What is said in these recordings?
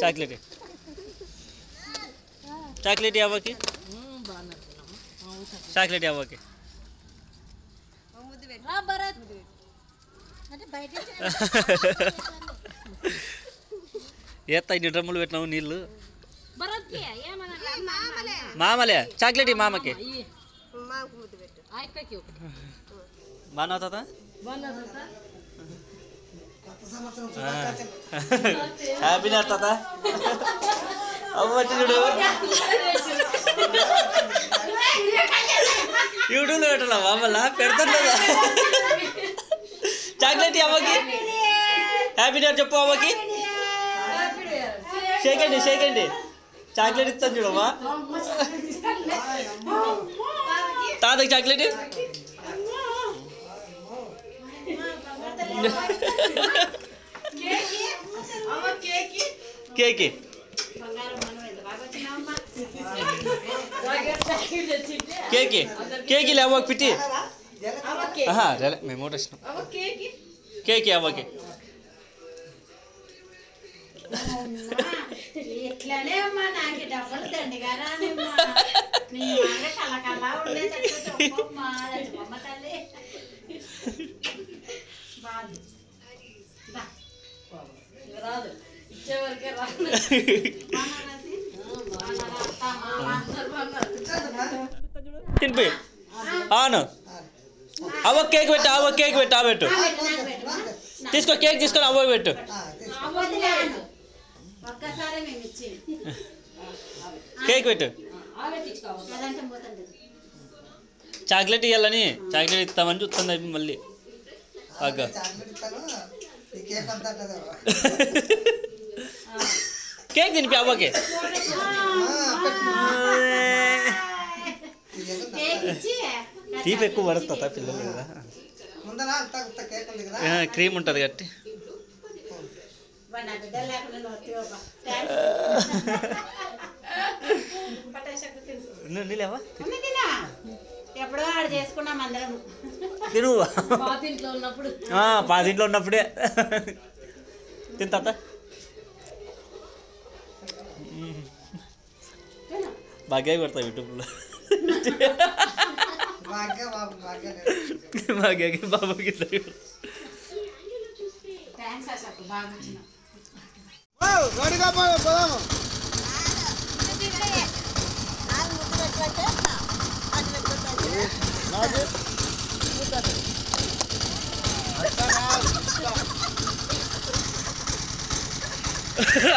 chocolate chocolate అవ్వకి chocolate అవ్వకి ఏత్తా ఇన్ని డ్రమ్ములు పెట్టినావు నీళ్ళు మామలే చాక్లెట్ మామకి బాగా తాత హ్యాపీ నా తాత అవ్వచ్చు చూడు యూట్యూబ్లో పెట్టాలా మామల్లా పెడతాను చాక్లెట్ అవ్వకి హ్యాపీ న్యూ ఇయర్ చెప్పు అవ్వకి షేకండి చాక్లెట్ ఇస్తాను చూడమ్మా తాతకి చాక్లెట్ కేకి కేకి కేకి అవ్వకి పిట్టి మేము వచ్చినాం కేకి అవ్వకి ఇట్లానే అమ్మా నాకు డబ్బులు దండిగా రానిమ్మా నీ కలకల్లా ఉండేటట్టు చెప్పమ్మా అమ్మ తల్లి రాదు ఇచ్చేవరకే రాదు తినిపి అవును అవ్వ కేక్ పెట్టు పెట్టు తీసుకో కేక్ తీసుకొని అవ్వ పెట్టు కేక్ పెట్టు చాక్లెట్ ఇవ్వాలని చాక్లెట్ ఇస్తామని చూస్తుంది అయిపోయి మళ్ళీ అగ్గ కేక్ తినిపి అవ్వకి తీపి ఎక్కువ పడుతుందా పిల్లలు కదా క్రీమ్ ఉంటుంది కట్టి నీళ్ళేవా ఎప్పుడో ఆడ చేసుకున్నాం అందరం తిను ఉన్నప్పుడు పాతింట్లో ఉన్నప్పుడే తింత బాగా పెడతా యూట్యూబ్లో భాగ్యకి బాబాకి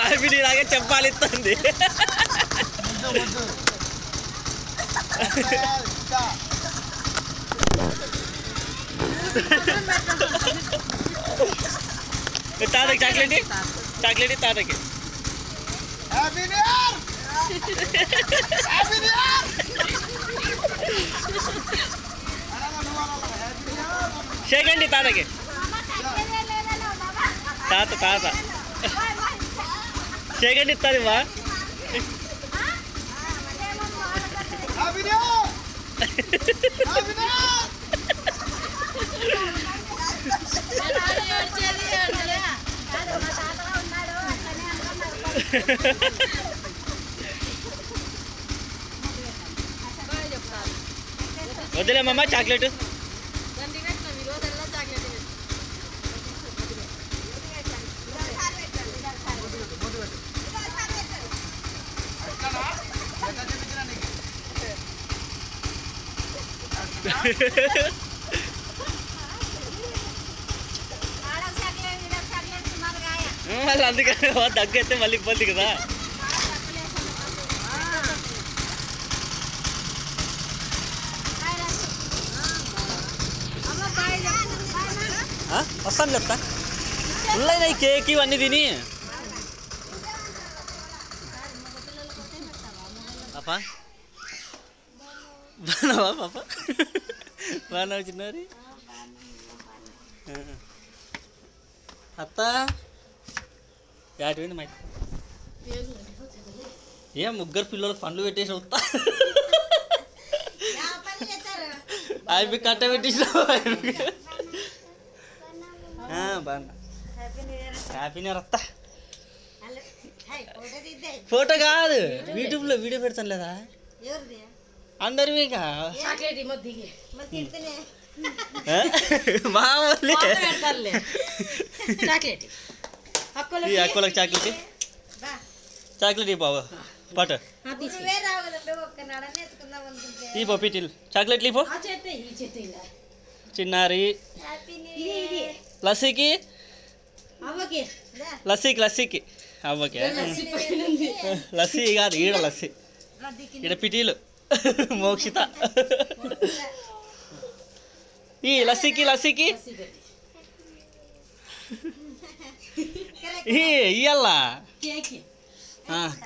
అవి నీలాగే చెప్పాలి ఇస్తుంది తాతకి చాక్లెట్ తాతకి షేకండి తాతకి తాత షేకండి ఇస్తుంది వా వదిలేమమ్మా చాక్లెట్ మళ్ళీ అందుకని దగ్గైతే మళ్ళీ ఇబ్బంది కదా వస్తాను చెప్తా ఉన్నాయి కేక్ ఇవన్నీ తిని పాపా బాగున్నావా పాప బాగున్నావు చిన్నారి అత్త యాటిపోయింది మైక్ ఏం ముగ్గురు పిల్లలకు పండ్లు పెట్టేసి వస్తా అవి కట్ట పెట్టేసినావు బాగున్నా హ్యాపీ న్యూ ఇయర్ అత్త ఫోటో కాదు యూట్యూబ్లో వీడియో పెడతాను లేదా అందరివి మామూలు ఈ అక్కలకు చాక్లెట్ చాక్లెట్ ఈ బాబు పాట ఈ పో పిటిల్ చాక్లెట్లు ఈ పో చిన్నారి లస్సీకి లస్సీకి అవ్వకే లస్సీ కాదు ఈడ లస్సీ ఈడ పిటీలు మోక్షిత ఈ లస్సీకి ఇయ్యల్లా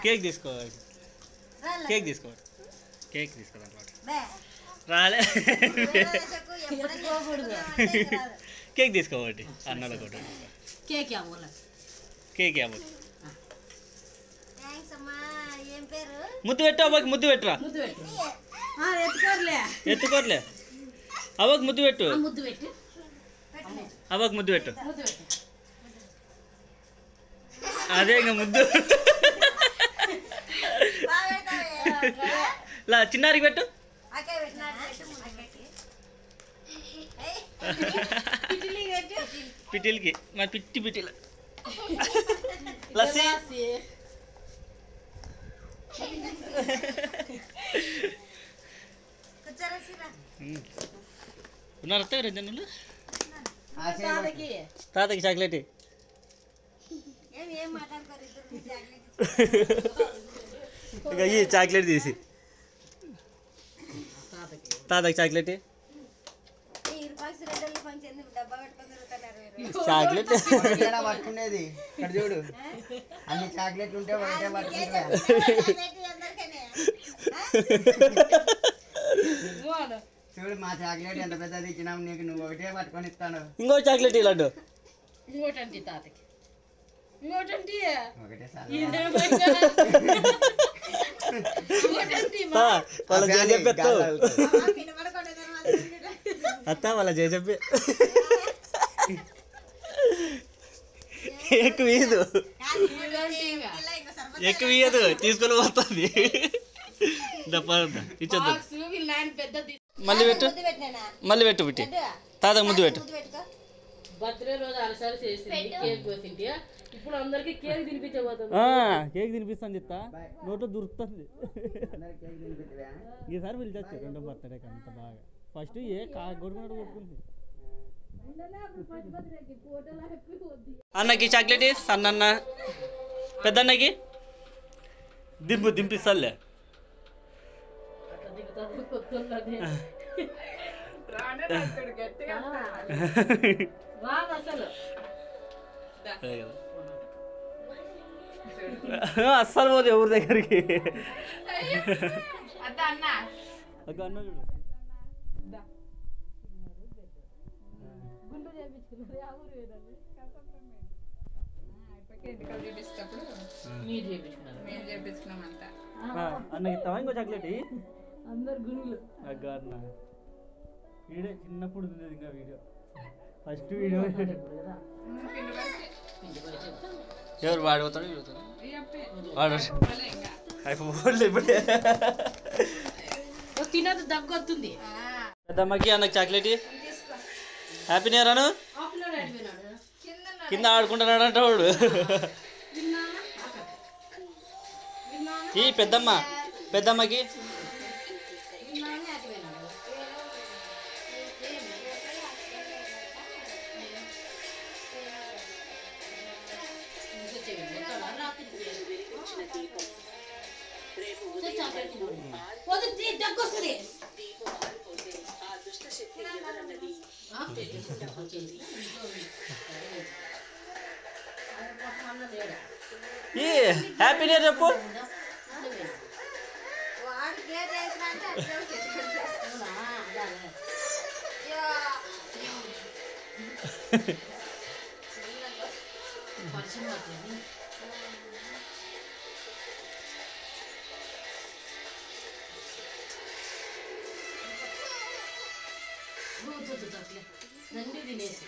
కేక్ తీసుకోవాలి కేక్ తీసుకోవాలి రాలే కేక్ తీసుకోవాలి అన్నలో కూడా కేక్ ముద్దు పెట్టు అవ్వకి ముద్దు పెట్టురా ఎత్తుకోర్లే అవ్వకి ముద్దు పెట్టు అవ్వకి ముద్దు పెట్టు అదే ఇంకా ముద్దు చిన్నారికి పెట్టు పిటిల్కి మరి పిటిల్ లస్సీ ఉన్నారు జనులు తాతకి చాక్లెట్ ఇక ఈ చాక్లెట్ తీసి తాతకి చాక్లెట్ చాక్లెట్ పట్టుకునేది ఇక్కడ చూడు అన్ని చాక్లెట్లు ఉంటే ఒకటే పట్టుకుంటా చూడు మా చాక్లెట్ ఎంత పెద్దది ఇచ్చినాం నీకు నువ్వు ఒకటే పట్టుకొని ఇస్తాను ఇంకో చాక్లెట్ లడ్డు ఒకటే అత్త వాళ్ళ చెప్పి ఎక్కువ ఇయ్యదు తీసుకొని పోతుంది ఇచ్చొద్దు మళ్ళీ పెట్టు పెట్టి తాతకు ముద్దు పెట్టు బర్త్డే రోజు అలసాలు చేసింది కేక్ కోసింటి ఇప్పుడు అందరికి కేక్ తినిపించబోతుంది కేక్ తినిపిస్తాను చెప్తా నోట్లో దొరుకుతుంది ఈసారి పిలిచచ్చు రెండో బర్త్డేకి అంత బాగా ఫస్ట్ గొడుగునట్టు కొట్టుకుంది అన్నకి చాక్లెట్ సన్న పెద్దన్నకి దింపిస్తాలే అస్సలు పోదు ఎవరి దగ్గరికి అన్న చూడు అన్నకి ఇస్తావా ఇంకో చాక్లెట్ అందరు గుండెలు అన్న వీడియో చిన్నప్పుడు ఉంది ఇంకా వీడియో ఫస్ట్ వీడియో ఎవరు వాడిపోతాడు వాడు అయిపోలే ఇప్పుడే తినదు దగ్గు వస్తుంది పెద్దమ్మకి అన్నకి చాక్లెట్ హ్యాపీ న్యూ ఇయర్ అను కింద ఆడుకుంటున్నాడు అంట వాడు ఈ పెద్దమ్మకి హ్యాపీ న్యూ ఇయర్ చెప్పు రండి తినేసి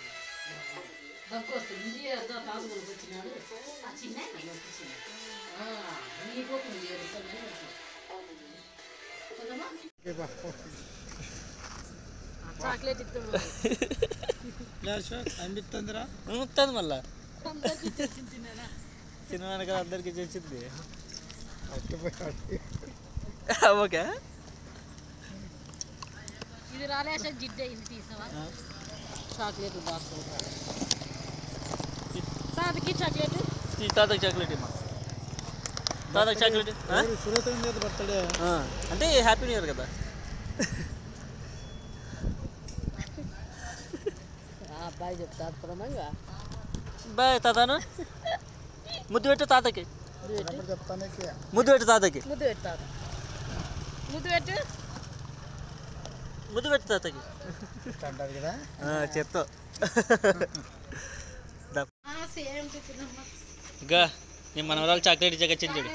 దగ్గు వస్తుంది తాతకు వచ్చినాడు ఆ చిన్న చాక్లెట్ ఇస్తాము వస్తుంది మళ్ళా చిన్న కదా అందరికి చేసింది ఓకే ఇది రాలే అసలు జిడ్డ ఇది తీసావా చాక్లెట్ తాతకి చాక్లెట్ తాతకి చాక్లెట్ ఇమ్మా తాతకి చాక్లెట్ అంటే హ్యాపీ న్యూ ఇయర్ కదా అబ్బాయి చెప్తాను ప్రమంగా బాయ్ తాతను ముద్దు పెట్టు తాతకి ముద్దు పెట్టు తాతకి ముద్దు పెట్టాను ముద్దు పెట్టు ముద్దు పెట్టు తాతకి చెప్తా ఇంకా నేను మనవరాలు చాక్లెట్ ఇచ్చాక చెంచాడు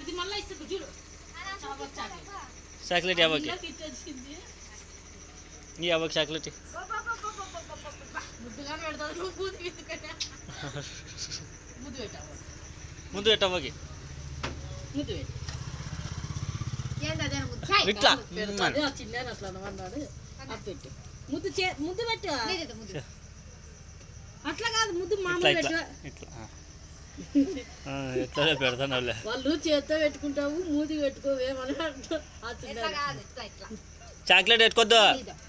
ఇది మళ్ళీ ఇస్తుంది చూడు చాక్లెట్ అవ్వకి నీ అవ్వకి చాక్లెట్ ముద్దుగా పెడతాను ముద్దు పెట్టావు ముందు పెట్టు అవ్వకి ముద్దు పెట్టు ఇట్లా చిన్న అట్లా అన్నాడు పెట్టు ముద్దు ముద్దు పెట్టు అట్లా కాదు ముద్దు మామూలు పెట్టు ఇట్లా ఎట్లా పెడతాను వాళ్ళు చేత్తో పెట్టుకుంటావు మూతి పెట్టుకోవేమని చాక్లెట్ పెట్టుకోద్దు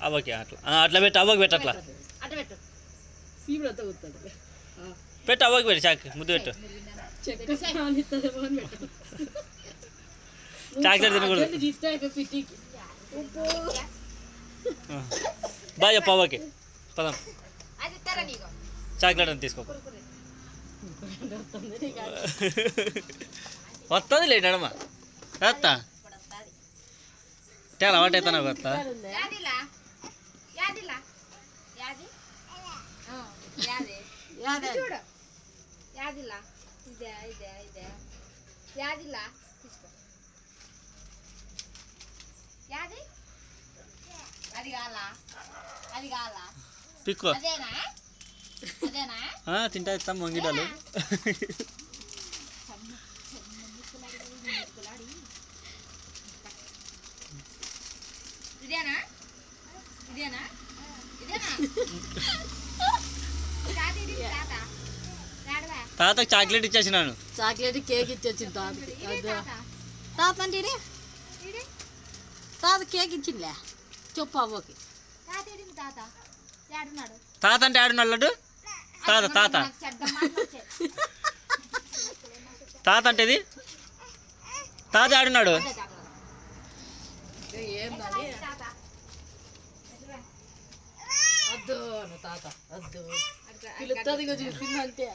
అవ్వకి అట్లా అట్లా పెట్టు అవ్వకి పెట్టు అట్లా అట్లా పెట్టు సీపులతో కుడతాడు పెట్టు అవ్వకి పెట్టు ముద్దు పెట్టు చాక్లెట్ తినకూడదు బాగా చెప్పు అవ్వకి పదం చాక్లెట్ అని తీసుకో వస్తుంది లేడమ్మా వస్తా చాలా అలవాటు అవుతా నాకు వస్తా పిక్కో తింటా ఇస్తాం మొంగిడాలు తాతకు చాక్లెట్ ఇచ్చేసినాను చాక్లెట్ కేక్ ఇచ్చొచ్చింది తాత అంటే తాత కేక్ ఇచ్చిందిలే చెప్పు అవ్వకి తాత అంటే ఆడున్నాడు తాత తాత తాత అంటే ఇది తాత ఆడున్నాడు అద్దు తాత అద్దు పిలుస్తుంది చూసిందంటే